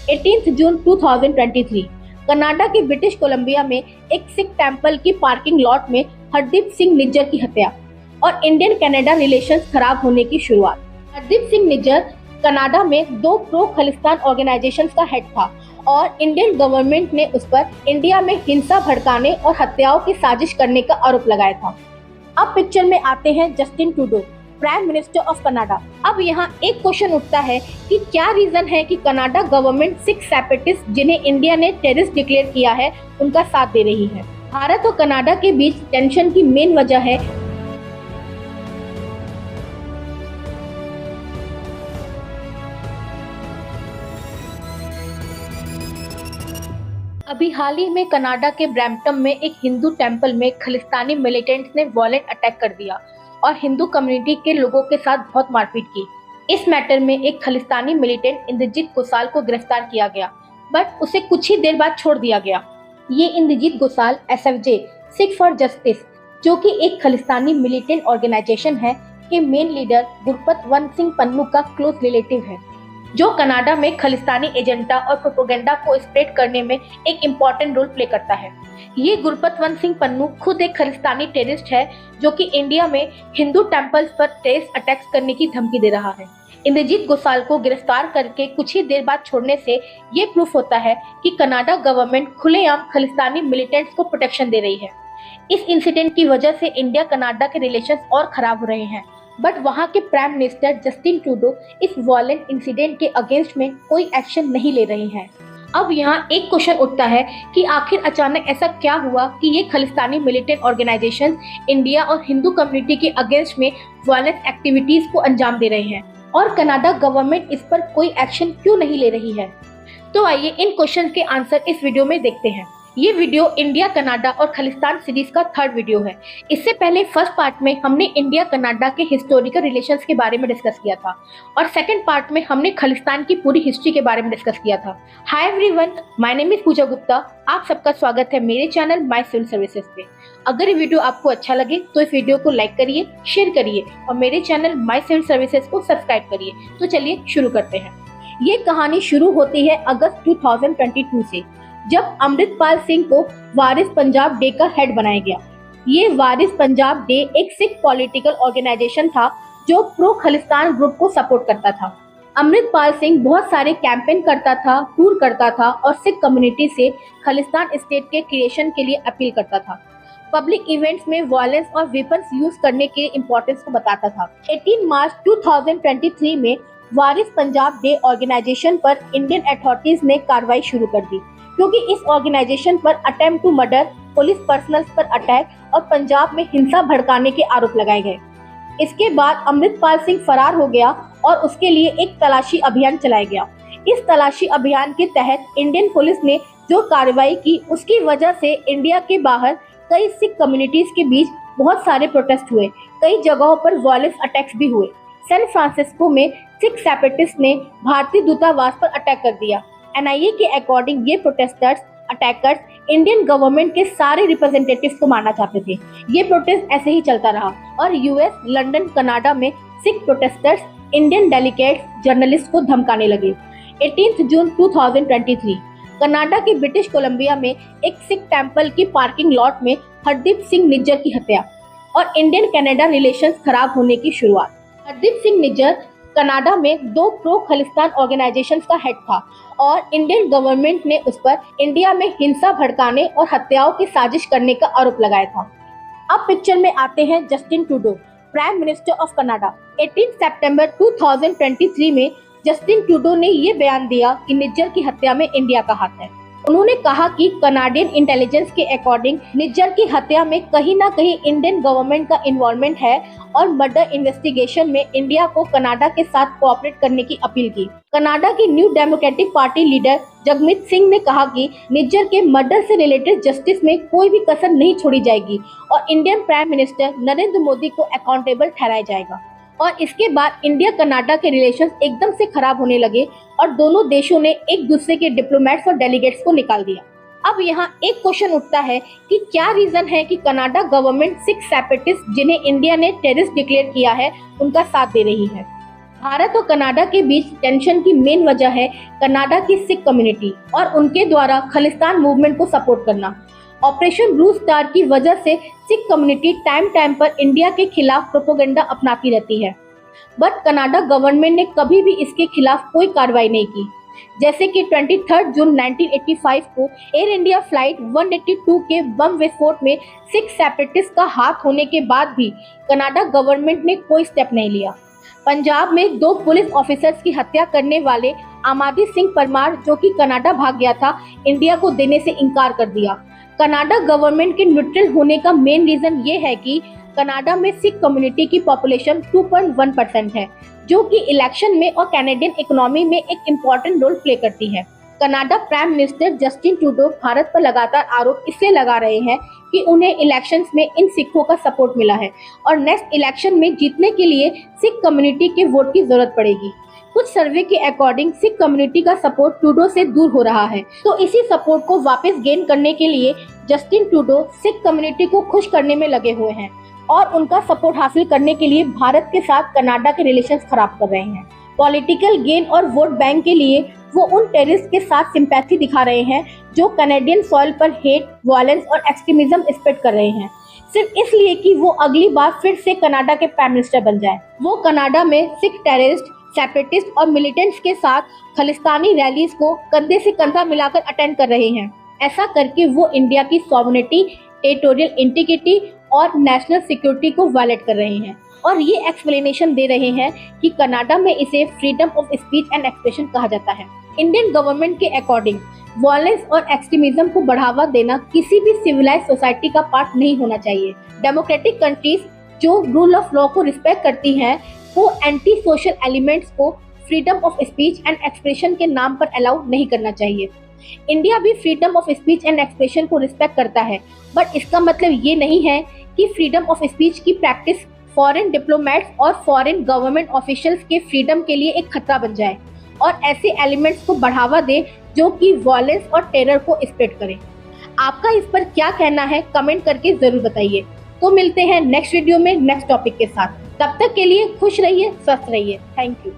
18 जून 2023 Canada के British Columbia में एक सिख टेंपल की पार्किंग लॉट में हरदीप सिंह निज्जर की हत्या और इंडियन कनाडा रिलेशंस खराब होने की शुरुआत। हरदीप सिंह निज्जर कनाडा में 2 प्रो खालिस्तान ऑर्गेनाइजेशंस का हेड था और इंडियन गवर्नमेंट ने उस पर इंडिया में हिंसा भड़काने और हत्याओं की साजिश करने का आरोप लगाया था। अब पिक्चर में आते हैं Justin Trudeau, prime minister of Canada. अब यहाँ एक क्वेश्चन उठता है कि क्या रीजन है कि कनाडा गवर्नमेंट सिख सेपरेटिस्ट जिन्हें इंडिया ने टेररिस्ट डिक्लेयर किया है उनका साथ दे रही है। भारत और कनाडा के बीच टेंशन की मेन वजह है अभी हाल ही में कनाडा के ब्रैम्पटन में एक हिंदू टेंपल में खालिस्तानी मिलिटेंट्स ने वायलेंट अटैक कर दिया और हिंदू कम्युनिटी के लोगों के साथ बहुत मारपीट की। इस मैटर में एक खालिस्तानी मिलिटेंट इंद्रजीत गोसाल को गिरफ्तार किया गया, बट उसे कुछ ही देर बाद छोड़ दिया गया। ये Inderjit Gosal SFJ Sikh for Justice, जो कि एक खालिस्तानी मिलिटेंट ऑर्गेनाइजेशन है, के मेन लीडर गुरपतवंत सिंह पन्नू का क्लोज रिलेटिव है, जो कनाडा में खालिस्तानी एजेंडा और प्रोपेगेंडा को स्प्रेड करने में एक इम्पॉर्टेंट रोल प्ले करता है। ये गुरपतवंत सिंह पन्नू खुद एक खालिस्तानी टेररिस्ट है, जो कि इंडिया में हिंदू टेंपल्स पर टेररिस्ट अटैक्स करने की धमकी दे रहा है। इंद्रजीत गोसाल को गिरफ्तार करके कुछ ही देर बाद छोड़ने से ये प्रूफ होता है कि कनाडा गवर्नमेंट खुलेआम खालिस्तानी मिलिटेंट्स को प्रोटेक्शन दे रही है। इस इंसिडेंट की वजह से इंडिया कनाडा के रिलेशंस और खराब हो रहे हैं, बट वहाँ के प्राइम मिनिस्टर जस्टिन ट्रूडो इस वायलेंट इंसिडेंट के अगेंस्ट में कोई एक्शन नहीं ले रहे हैं। अब यहाँ एक क्वेश्चन उठता है कि आखिर अचानक ऐसा क्या हुआ कि ये खालिस्तानी मिलिटेंट ऑर्गेनाइजेशन इंडिया और हिंदू कम्युनिटी के अगेंस्ट में वायलेंट एक्टिविटीज को अंजाम दे रहे हैं और कनाडा गवर्नमेंट इस पर कोई एक्शन क्यों नहीं ले रही है। तो आइए इन क्वेश्चन के आंसर इस वीडियो में देखते हैं। ये वीडियो इंडिया कनाडा और खालिस्तान सीरीज का 3rd वीडियो है। इससे पहले फर्स्ट पार्ट में हमने इंडिया कनाडा के हिस्टोरिकल रिलेशंस के बारे में डिस्कस किया था और सेकंड पार्ट में हमने खालिस्तान की पूरी हिस्ट्री के बारे में डिस्कस किया था। Hi everyone, my name is Pooja Gupta. आप सबका स्वागत है मेरे चैनल माय सिविल सर्विसेज पे। अगर ये वीडियो आपको अच्छा लगे तो इस वीडियो को लाइक करिए, शेयर करिए और मेरे चैनल माय सिविल सर्विसेज को सब्सक्राइब करिए। तो चलिए शुरू करते हैं। ये कहानी शुरू होती है अगस्त 2022 से, जब अमृतपाल सिंह को वारिस पंजाब डे का हेड बनाया गया। ये वारिस पंजाब डे एक सिख पॉलिटिकल ऑर्गेनाइजेशन था जो प्रो खालिस्तान ग्रुप को सपोर्ट करता था। अमृतपाल सिंह बहुत सारे कैंपेन करता था, टूर करता था और सिख कम्युनिटी से खालिस्तान स्टेट के क्रिएशन के लिए अपील करता था। पब्लिक इवेंट्स में वायलेंस और वेपन्स यूज करने के इम्पोर्टेंस को बताता था। 18 मार्च 2023 में वारिस पंजाब डे ऑर्गेनाइजेशन पर इंडियन अथॉरिटीज ने कार्रवाई शुरू कर दी, क्योंकि इस ऑर्गेनाइजेशन पर attempt to murder, police personnels पर अटैक और पंजाब में हिंसा भड़काने के आरोप लगाए गए। इसके बाद अमृतपाल सिंह फरार हो गया और उसके लिए एक तलाशी अभियान चलाया गया। इस तलाशी अभियान के तहत इंडियन पुलिस ने जो कार्रवाई की, उसकी वजह से इंडिया के बाहर कई सिख कम्युनिटीज के बीच बहुत सारे प्रोटेस्ट हुए। कई जगहों पर वायलेंस अटैक्स भी हुए। सैन फ्रांसिस्को में सिख सेपरेटिस्ट ने भारतीय दूतावास पर अटैक कर दिया। NIA के अकॉर्डिंग ये प्रोटेस्टर्स अटैकर्स इंडियन गवर्नमेंट के सारे रिप्रेजेंटेटिव्स को मारना चाहते थे। ये प्रोटेस्ट ऐसे ही चलता रहा और US, लंदन, कनाडा में Sikh protesters Indian delegates, journalist को धमकाने लगे। 18 जून 2023 कनाडा के ब्रिटिश कोलंबिया में एक सिख टेंपल की पार्किंग लॉट में हरदीप सिंह निज्जर की हत्या और इंडियन कनाडा रिलेशंस खराब होने की शुरुआत। हरदीप सिंह निज्जर कनाडा में 2 प्रो खालिस्तान ऑर्गेनाइजेशंस का हेड था और इंडियन गवर्नमेंट ने उस पर इंडिया में हिंसा भड़काने और हत्याओं की साजिश करने का आरोप लगाया था। अब पिक्चर में आते हैं Justin Trudeau, prime minister of Canada. 18 सितंबर 2023 में जस्टिन ट्रूडो ने ये बयान दिया कि निज्जर की हत्या में इंडिया का हाथ है। उन्होंने कहा कि कनाडियन इंटेलिजेंस के अकॉर्डिंग निज्जर की हत्या में कहीं ना कहीं इंडियन गवर्नमेंट का इन्वॉल्वमेंट है और मर्डर इन्वेस्टिगेशन में इंडिया को कनाडा के साथ कोऑपरेट करने की अपील की। कनाडा की new democratic party leader Jagmeet Singh ने कहा कि निज्जर के मर्डर से रिलेटेड जस्टिस में कोई भी कसर नहीं छोड़ी जाएगी और Indian prime minister Narendra Modi को अकाउंटेबल ठहराया जाएगा। और इसके बाद इंडिया कनाडा के रिलेशंस एकदम से खराब होने लगे और दोनों देशों ने एक दूसरे के डिप्लोमेट्स और डेलीगेट्स को निकाल दिया। अब यहाँ एक क्वेश्चन उठता है कि क्या रीजन है कि कनाडा गवर्नमेंट सिख सेपरेटिस्ट जिन्हें इंडिया ने टेररिस्ट डिक्लेयर किया है उनका साथ दे रही है। भारत और कनाडा के बीच टेंशन की मेन वजह है कनाडा की सिख कम्युनिटी और उनके द्वारा खालिस्तान मूवमेंट को सपोर्ट करना। ऑपरेशन ब्लू स्टार की वजह से सिख कम्युनिटी टाइम टाइम पर इंडिया के खिलाफ प्रोपेगेंडा अपनाती रहती है, बट कनाडा गवर्नमेंट ने कभी भी इसके खिलाफ कोई कार्रवाई नहीं की। जैसे कि 23 जून 1985 को एयर इंडिया फ्लाइट 182 के बम विस्फोट में सिख सेपरेटिस्ट का हाथ होने के बाद भी कनाडा गवर्नमेंट ने कोई स्टेप नहीं लिया। पंजाब में 2 पुलिस ऑफिसर्स की हत्या करने वाले आमादी सिंह परमार, जो कि कनाडा भाग गया था, इंडिया को देने से इनकार कर दिया। कनाडा गवर्नमेंट के न्यूट्रल होने का मेन रीजन ये है कि कनाडा में सिख कम्युनिटी की पॉपुलेशन 2.1% है, जो कि इलेक्शन में और कैनेडियन इकोनॉमी में एक इम्पॉर्टेंट रोल प्ले करती है। Canada prime minister Justin Trudeau Bharat पर लगातार आरोप इसलिए लगा रहे हैं कि उन्हें इलेक्शंस में इन सिखों का सपोर्ट मिला है और नेक्स्ट इलेक्शन में जीतने के लिए सिख कम्युनिटी के वोट की जरूरत पड़ेगी। कुछ सर्वे के अकॉर्डिंग सिख कम्युनिटी का सपोर्ट ट्रूडो से दूर हो रहा है, तो इसी सपोर्ट को वापस गेन करने के लिए जस्टिन ट्रूडो सिख कम्युनिटी को खुश करने में लगे हुए हैं और उनका सपोर्ट हासिल करने के लिए भारत के साथ कनाडा के रिलेशंस खराब कर रहे हैं। पॉलिटिकल गेन और वोट बैंक के लिए वो उन टेररिस्ट के साथ सिंपैथी दिखा रहे हैं जो कैनेडियन सॉइल पर हेट, वायलेंस और एक्सट्रीमिज्म स्प्रेड कर रहे हैं, सिर्फ इसलिए कि वो अगली बार फिर से कनाडा के प्राइम मिनिस्टर बन जाए। वो कनाडा में सिख टेररिस्ट, सेपरेटिस्ट और मिलिटेंट्स के साथ खालिस्तानी रैलीज को कंधे से कंधा मिलाकर अटेंड कर रहे हैं। ऐसा करके वो इंडिया की सॉवरेनिटी, टेरिटोरियल इंटीग्रिटी और नेशनल सिक्योरिटी को वायलेट कर रहे हैं और ये एक्सप्लेनेशन दे रहे हैं कि कनाडा में इसे freedom of speech and expression कहा जाता है। इंडियन गवर्नमेंट के अकॉर्डिंग वायलेंस और एक्सट्रीमिज्म को बढ़ावा देना किसी भी सिविलाइज सोसाइटी का पार्ट नहीं होना चाहिए। डेमोक्रेटिक कंट्रीज जो रूल ऑफ लॉ को रिस्पेक्ट करती हैं, वो एंटी सोशल एलिमेंट्स को freedom of speech and expression के नाम पर अलाउ नहीं करना चाहिए। इंडिया भी freedom of speech and expression को रिस्पेक्ट करता है, बट इसका मतलब ये नहीं है कि फ्रीडम ऑफ स्पीच की प्रैक्टिस फॉरेन डिप्लोमेट्स और फॉरेन गवर्नमेंट ऑफिशियल्स के फ्रीडम के लिए एक खतरा बन जाए और ऐसे एलिमेंट्स को बढ़ावा दे जो कि वायलेंस और टेरर को स्प्रेड करें। आपका इस पर क्या कहना है, कमेंट करके जरूर बताइए। तो मिलते हैं नेक्स्ट वीडियो में नेक्स्ट टॉपिक के साथ। तब तक के लिए खुश रहिए, स्वस्थ रहिए। Thank you.